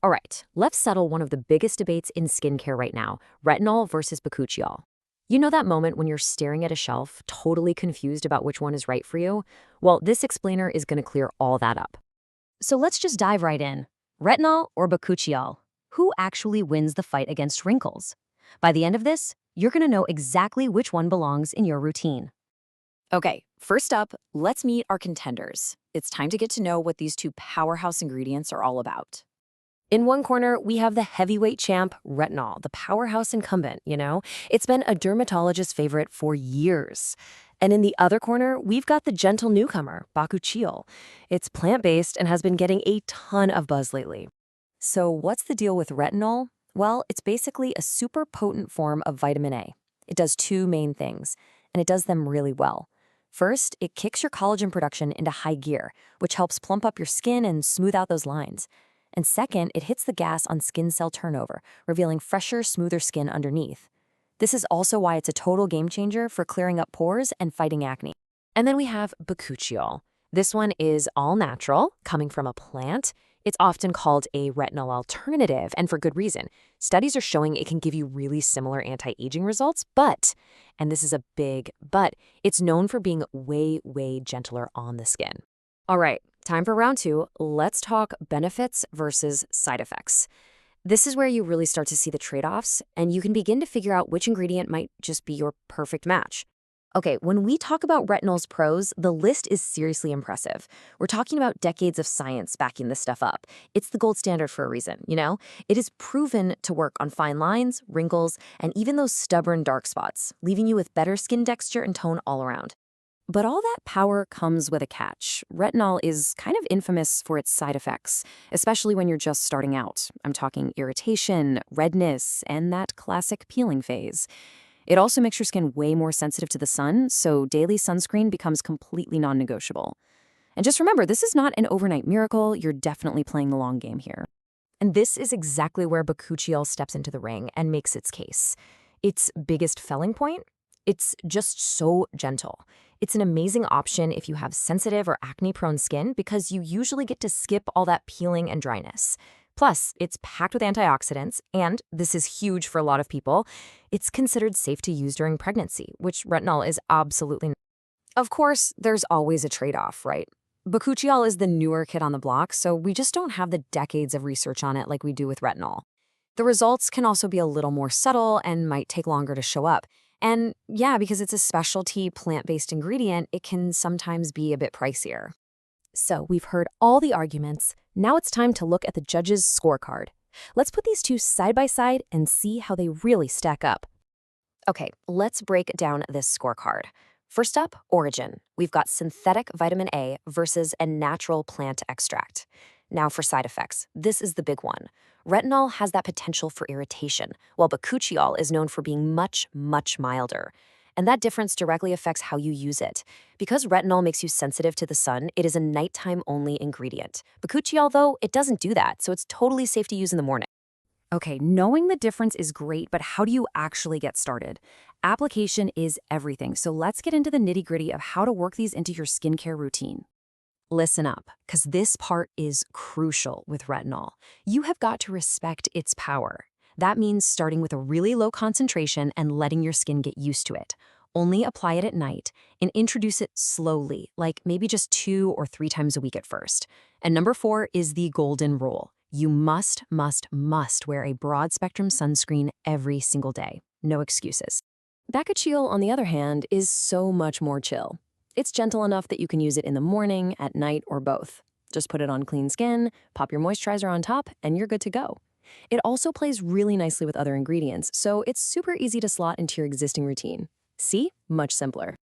All right, let's settle one of the biggest debates in skincare right now, retinol versus bakuchiol. You know that moment when you're staring at a shelf, totally confused about which one is right for you? Well, this explainer is going to clear all that up. So let's just dive right in. Retinol or Bakuchiol? Who actually wins the fight against wrinkles? By the end of this, you're going to know exactly which one belongs in your routine. Okay, first up, let's meet our contenders. It's time to get to know what these two powerhouse ingredients are all about. In one corner, we have the heavyweight champ, retinol, the powerhouse incumbent. It's been a dermatologist's favorite for years. And in the other corner, we've got the gentle newcomer, Bakuchiol. It's plant-based and has been getting a ton of buzz lately. So what's the deal with retinol? Well, it's basically a super potent form of vitamin A. It does two main things, and it does them really well. First, it kicks your collagen production into high gear, which helps plump up your skin and smooth out those lines. And second, it hits the gas on skin cell turnover, revealing fresher, smoother skin underneath. This is also why it's a total game changer for clearing up pores and fighting acne. And then we have bakuchiol. This one is all natural, coming from a plant. It's often called a retinol alternative, and for good reason. Studies are showing it can give you really similar anti-aging results, but, and this is a big but, it's known for being way, way gentler on the skin. All right, time for round two. Let's talk benefits versus side effects. This is where you really start to see the trade-offs, and you can begin to figure out which ingredient might just be your perfect match. Okay, when we talk about retinol's pros, the list is seriously impressive. We're talking about decades of science backing this stuff up. It's the gold standard for a reason. It is proven to work on fine lines, wrinkles, and even those stubborn dark spots, leaving you with better skin texture and tone all around. But all that power comes with a catch. Retinol is kind of infamous for its side effects, especially when you're just starting out. I'm talking irritation, redness, and that classic peeling phase. It also makes your skin way more sensitive to the sun, so daily sunscreen becomes completely non-negotiable. And just remember, this is not an overnight miracle. You're definitely playing the long game here. And this is exactly where Bakuchiol steps into the ring and makes its case. Its biggest selling point? It's just so gentle. It's an amazing option if you have sensitive or acne-prone skin because you usually get to skip all that peeling and dryness. Plus, it's packed with antioxidants, and this is huge for a lot of people, it's considered safe to use during pregnancy, which retinol is absolutely not. Of course, there's always a trade-off, right? Bakuchiol is the newer kid on the block, so we just don't have the decades of research on it like we do with retinol. The results can also be a little more subtle and might take longer to show up. And yeah, because it's a specialty plant-based ingredient, it can sometimes be a bit pricier. So we've heard all the arguments. Now it's time to look at the judges' scorecard. Let's put these two side by side and see how they really stack up. Okay, let's break down this scorecard. First up, origin. We've got synthetic vitamin A versus a natural plant extract. Now for side effects. This is the big one. Retinol has that potential for irritation, while bakuchiol is known for being much, much milder. And that difference directly affects how you use it. Because retinol makes you sensitive to the sun, it is a nighttime-only ingredient. Bakuchiol, though, it doesn't do that, so it's totally safe to use in the morning. Okay, knowing the difference is great, but how do you actually get started? Application is everything, so let's get into the nitty-gritty of how to work these into your skincare routine. Listen up, because this part is crucial with retinol. You have got to respect its power. That means starting with a really low concentration and letting your skin get used to it. Only apply it at night and introduce it slowly, like maybe just 2 or 3 times a week at first. And number 4 is the golden rule. You must wear a broad spectrum sunscreen every single day. No excuses. Bakuchiol, on the other hand, is so much more chill. It's gentle enough that you can use it in the morning, at night, or both. Just put it on clean skin, pop your moisturizer on top, and you're good to go. It also plays really nicely with other ingredients, so it's super easy to slot into your existing routine. See? Much simpler.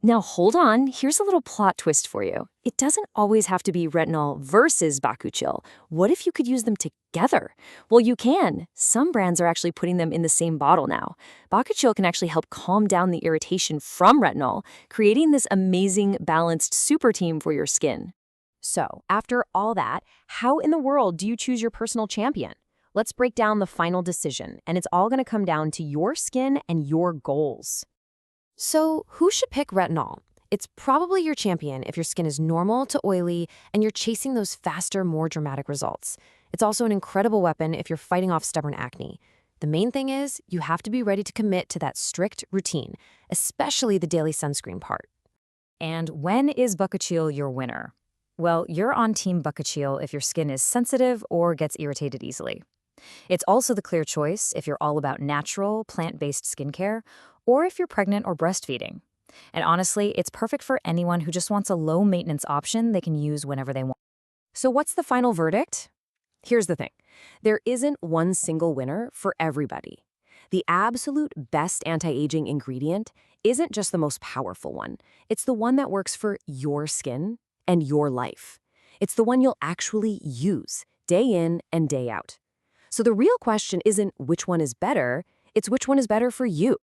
Now hold on, here's a little plot twist for you. It doesn't always have to be retinol versus Bakuchiol. What if you could use them together? Well, you can. Some brands are actually putting them in the same bottle now. Bakuchiol can actually help calm down the irritation from retinol, creating this amazing, balanced super team for your skin. So, after all that, how in the world do you choose your personal champion? Let's break down the final decision, and it's all going to come down to your skin and your goals. So, who should pick retinol? It's probably your champion if your skin is normal to oily and you're chasing those faster, more dramatic results. It's also an incredible weapon if you're fighting off stubborn acne. The main thing is, you have to be ready to commit to that strict routine, especially the daily sunscreen part. And when is Bakuchiol your winner? Well, you're on Team Bakuchiol if your skin is sensitive or gets irritated easily. It's also the clear choice if you're all about natural, plant-based skincare, or if you're pregnant or breastfeeding. And honestly, it's perfect for anyone who just wants a low-maintenance option they can use whenever they want. So what's the final verdict? Here's the thing. There isn't one single winner for everybody. The absolute best anti-aging ingredient isn't just the most powerful one. It's the one that works for your skin and your life. It's the one you'll actually use day in and day out. So the real question isn't which one is better, it's which one is better for you.